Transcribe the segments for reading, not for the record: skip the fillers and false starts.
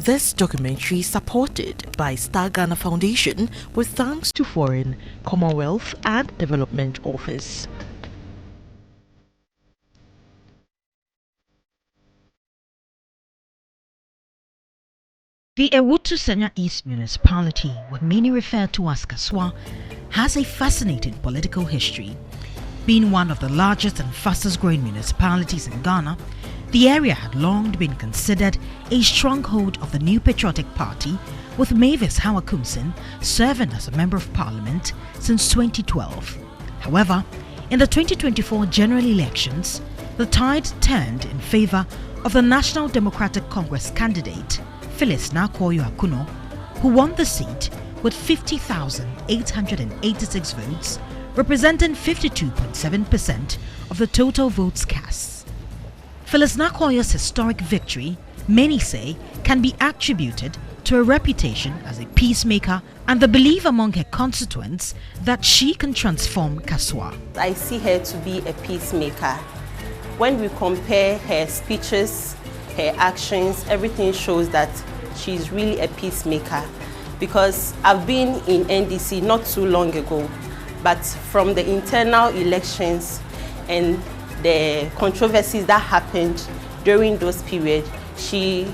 This documentary is supported by Star Ghana Foundation with thanks to Foreign, Commonwealth and Development Office. The Awutu Senya East Municipality, what many refer to as Kasoa, has a fascinating political history. Being one of the largest and fastest growing municipalities in Ghana, the area had long been considered a stronghold of the New Patriotic Party, with Mavis Hawakumsin serving as a Member of Parliament since 2012. However, in the 2024 general elections, the tide turned in favour of the National Democratic Congress candidate, Phillis Okunor, who won the seat with 50,886 votes, representing 52.7% of the total votes cast. Phillis Okunor's historic victory, many say, can be attributed to her reputation as a peacemaker and the belief among her constituents that she can transform Kasoa. I see her to be a peacemaker. When we compare her speeches, her actions, everything shows that she's really a peacemaker. Because I've been in NDC not too long ago, but from the internal elections and the controversies that happened during those periods, she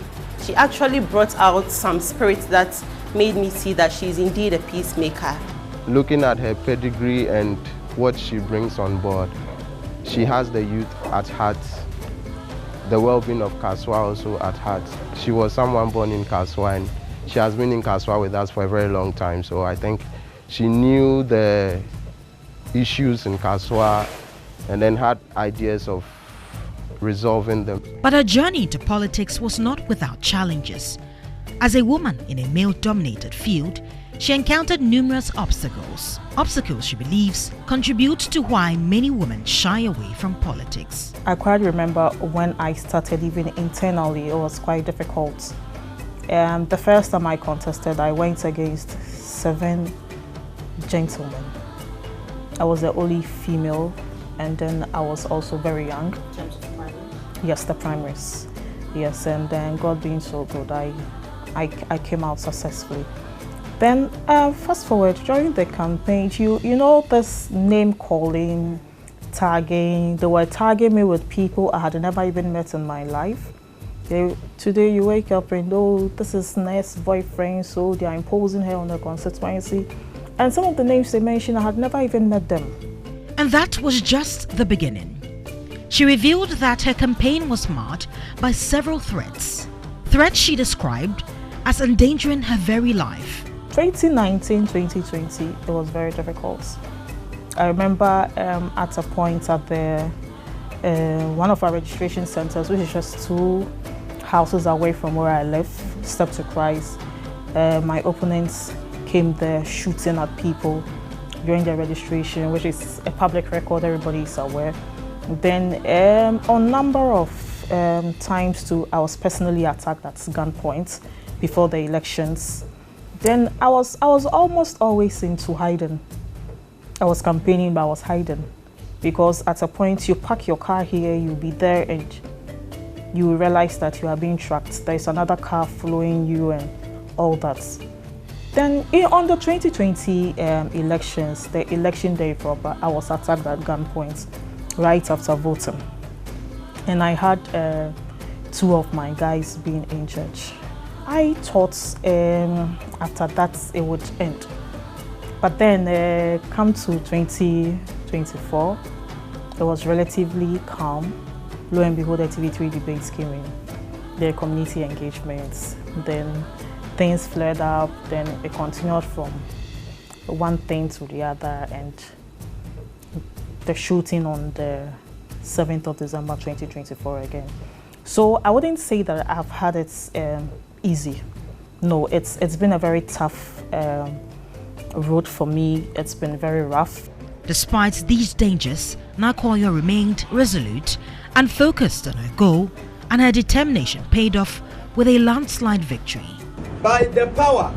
actually brought out some spirit that made me see that she's indeed a peacemaker. Looking at her pedigree and what she brings on board, she has the youth at heart, the well-being of Kasoa also at heart. She was someone born in Kasoa and she has been in Kasoa with us for a very long time, so I think she knew the issues in Kasoa and then had ideas of resolving them. But her journey into politics was not without challenges. As a woman in a male-dominated field, she encountered numerous obstacles. Obstacles, she believes, contribute to why many women shy away from politics. I quite remember when I started, even internally, it was quite difficult. The first time I contested, I went against 7 gentlemen. I was the only female, and then I was also very young. In terms of primary? Yes, the primaries. Yes, and then God being so good, I came out successfully. Then fast forward, during the campaign, you know this name calling, tagging, they were tagging me with people I had never even met in my life. Today you wake up and oh, this is Ness' boyfriend, so they are imposing her on the constituency. And some of the names they mentioned, I had never even met them. And that was just the beginning. She revealed that her campaign was marred by several threats. Threats she described as endangering her very life. 2019-2020, it was very difficult. I remember at a point at the one of our registration centers, which is just 2 houses away from where I live, Step to Christ, my opponents came there shooting at people during their registration, which is a public record, everybody is aware. Then on number of times too, I was personally attacked at gunpoint before the elections. Then I was almost always into hiding. I was campaigning, but I was hiding. Because at a point, you park your car here, you'll be there, and you will realize that you are being tracked. There's another car following you and all that. Then on the 2020 elections, the election day proper, I was attacked at gunpoint right after voting. And I had 2 of my guys being injured. I thought after that it would end. But then come to 2024, it was relatively calm. Lo and behold, the TV3 debates came in, the community engagements, then things flared up, then it continued from one thing to the other, and the shooting on the 7th of December 2024 again. So I wouldn't say that I've had it easy. No, it's been a very tough road for me. It's been very rough. Despite these dangers, Okunor remained resolute and focused on her goal, and her determination paid off with a landslide victory. By the power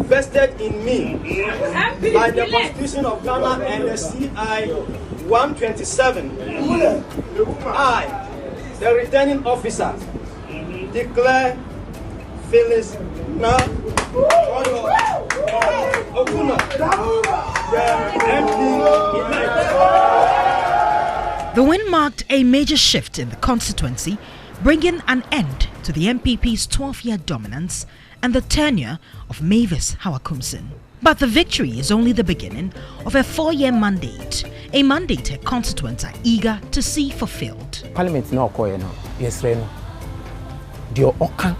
vested in me by the Constitution of Ghana and the CI 127, I, the returning officer, declare Phillis na Okunor, the MP-elect. The win marked a major shift in the constituency, bringing an end to the MPP's 12-year dominance and the tenure of Mavis Hawakumsin. But the victory is only the beginning of a 4-year mandate, a mandate her constituents are eager to see fulfilled. Parliament no koye no yesre no dio oka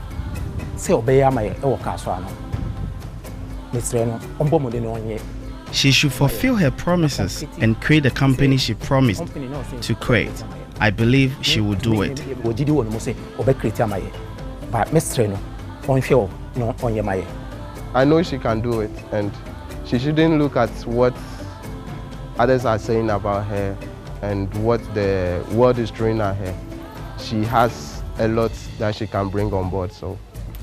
se obeya ma e wo Kasoa no yesre no ombo mo de no onye. She should fulfill her promises and create the company she promised to create. I believe she will do it. I know she can do it, and she shouldn't look at what others are saying about her and what the world is throwing at her. She has a lot that she can bring on board, so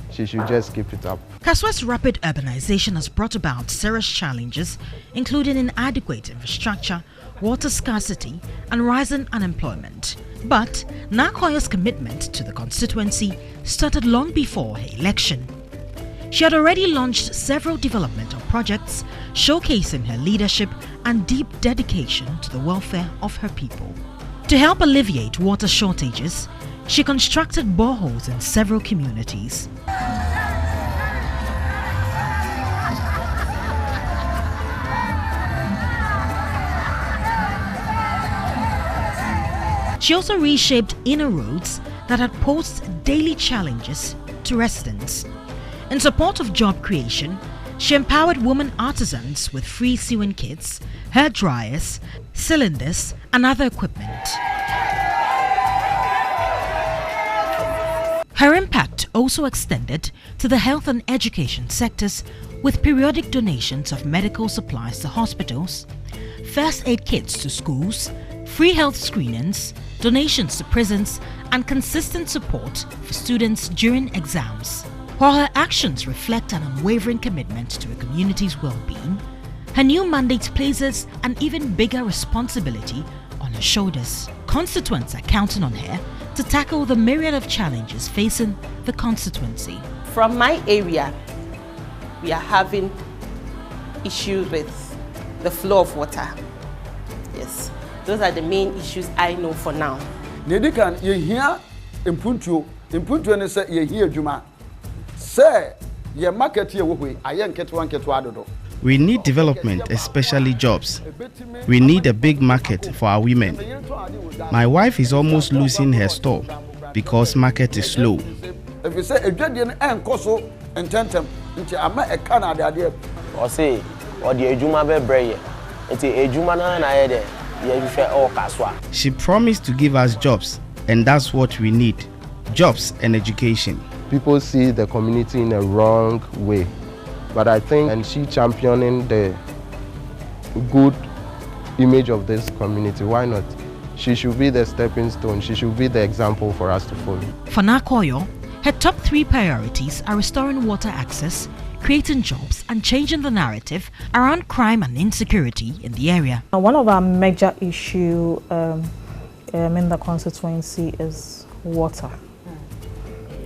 she should just keep it up. Kasoa's rapid urbanization has brought about serious challenges, including inadequate infrastructure, water scarcity, and rising unemployment. But Nakoyo's commitment to the constituency started long before her election. She had already launched several developmental projects showcasing her leadership and deep dedication to the welfare of her people. To help alleviate water shortages, she constructed boreholes in several communities. She also reshaped inner roads that had posed daily challenges to residents. In support of job creation, she empowered women artisans with free sewing kits, hair dryers, cylinders, and other equipment. Her impact also extended to the health and education sectors with periodic donations of medical supplies to hospitals, first aid kits to schools, free health screenings, donations to prisons, and consistent support for students during exams. While her actions reflect an unwavering commitment to a community's well-being, her new mandate places an even bigger responsibility on her shoulders. Constituents are counting on her to tackle the myriad of challenges facing the constituency. From my area, we are having issues with the flow of water. Yes, those are the main issues I know for now. Nedikan ye hear impuntu ne say ye hear juma. Say ye market here we ayen ketwan adodo. We need development, especially jobs. We need a big market for our women. My wife is almost losing her store because market is slow. If you say edwadian enkoso ententem nti ama e kana de ade o say o de ejuma be breye nti ejuma na ye de ye fe o Kasoa. She promised to give us jobs, and that's what we need. Jobs and education. People see the community in a wrong way, but I think, and she championing the good image of this community, why not? She should be the stepping stone. She should be the example for us to follow. For Nakoyo, her top 3 priorities are restoring water access, creating jobs, and changing the narrative around crime and insecurity in the area. One of our major issues in the constituency is water.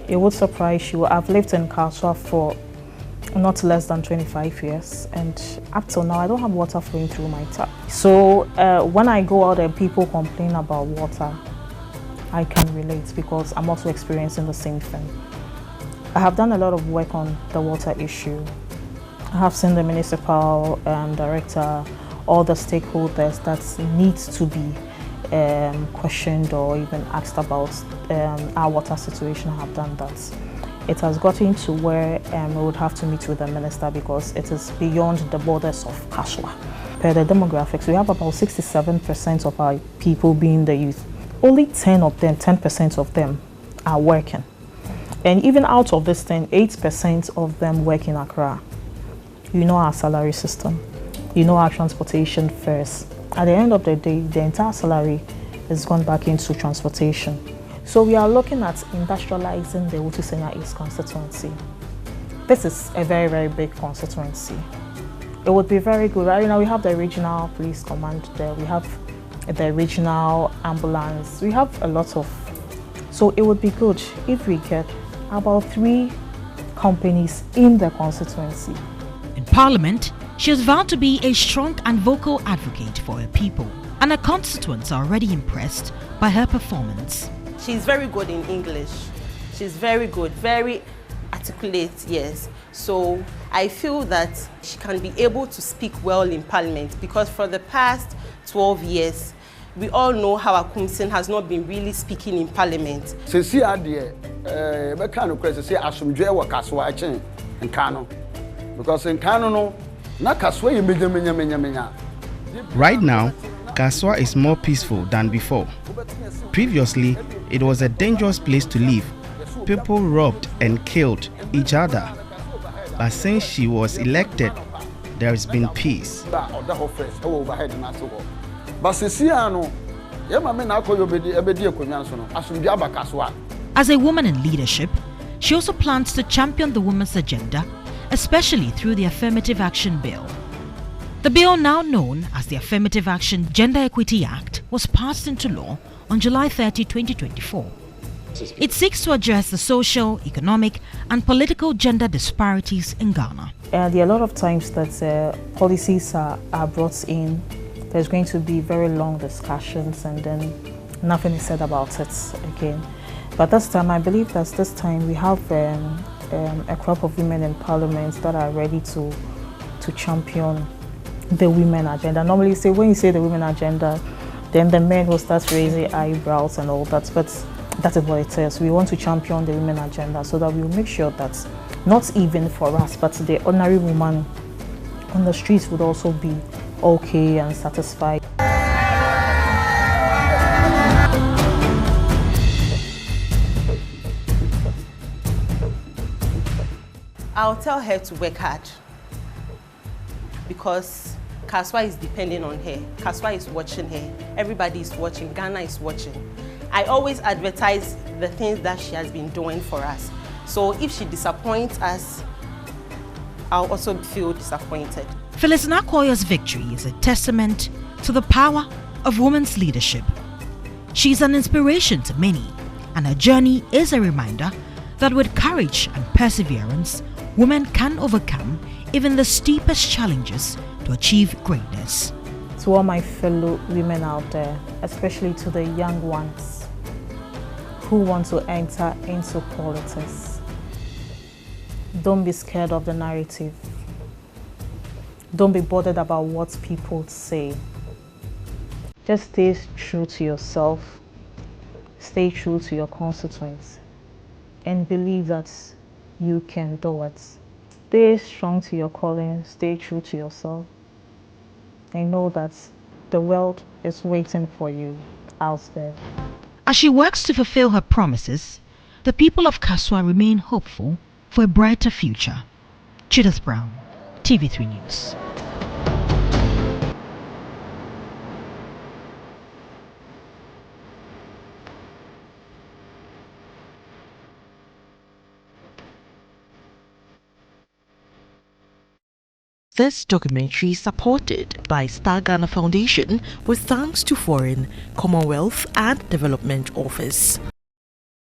It would surprise you. I've lived in Kasoa for not less than 25 years, and up till now I don't have water flowing through my tap. So when I go out and people complain about water, I can relate because I'm also experiencing the same thing. I have done a lot of work on the water issue. I have seen the municipal director, all the stakeholders that needs to be questioned or even asked about our water situation. I have done that. It has gotten to where we would have to meet with the minister because it is beyond the borders of Kasoa. Per the demographics, we have about 67% of our people being the youth. Only 10% of them are working. And even out of this 8% of them work in Accra. You know our salary system. You know our transportation fares. At the end of the day, the entire salary is gone back into transportation. So we are looking at industrializing the Awutu Senya East constituency. This is a very, very big constituency. It would be very good. Right now we have the regional police command there. We have the regional ambulance. We have a lot of. So it would be good if we get about 3 companies in the constituency. In Parliament, she has vowed to be a strong and vocal advocate for her people, and her constituents are already impressed by her performance. She's very good in English. She's very good, very articulate, yes. So I feel that she can be able to speak well in Parliament, because for the past 12 years, we all know how Akumsin has not been really speaking in Parliament. Because in Kano, na Kasoa you menya. Right now, Kasoa is more peaceful than before. Previously, it was a dangerous place to live. People robbed and killed each other. But since she was elected, there has been peace. As a woman in leadership, she also plans to champion the women's agenda, especially through the Affirmative Action Bill. The bill, now known as the Affirmative Action Gender Equity Act, was passed into law on July 30, 2024. It seeks to address the social, economic, and political gender disparities in Ghana. There are a lot of times that policies are brought in. There's going to be very long discussions and then nothing is said about it again. But this time, I believe that this time we have a crop of women in Parliament that are ready to champion the women agenda. Normally, when you say the women agenda, then the men will start raising eyebrows and all that. But that is what it is. We want to champion the women agenda so that we will make sure that not even for us, but the ordinary woman on the streets would also be okay and satisfied. I'll tell her to work hard, because Kasoa is depending on her. Kasoa is watching her. Everybody is watching. Ghana is watching. I always advertise the things that she has been doing for us. So if she disappoints us, I'll also feel disappointed. Phillis Nakoya's victory is a testament to the power of women's leadership. She's an inspiration to many, and her journey is a reminder that with courage and perseverance, women can overcome even the steepest challenges to achieve greatness. To all my fellow women out there, especially to the young ones who want to enter into politics, don't be scared of the narrative. Don't be bothered about what people say. Just stay true to yourself, stay true to your constituents, and believe that you can do it. Stay strong to your calling, stay true to yourself, and know that the world is waiting for you out there. As she works to fulfill her promises, the people of Kasoa remain hopeful for a brighter future. Judith Brown, TV3 News. This documentary is supported by Star Ghana Foundation with thanks to Foreign, Commonwealth and Development Office.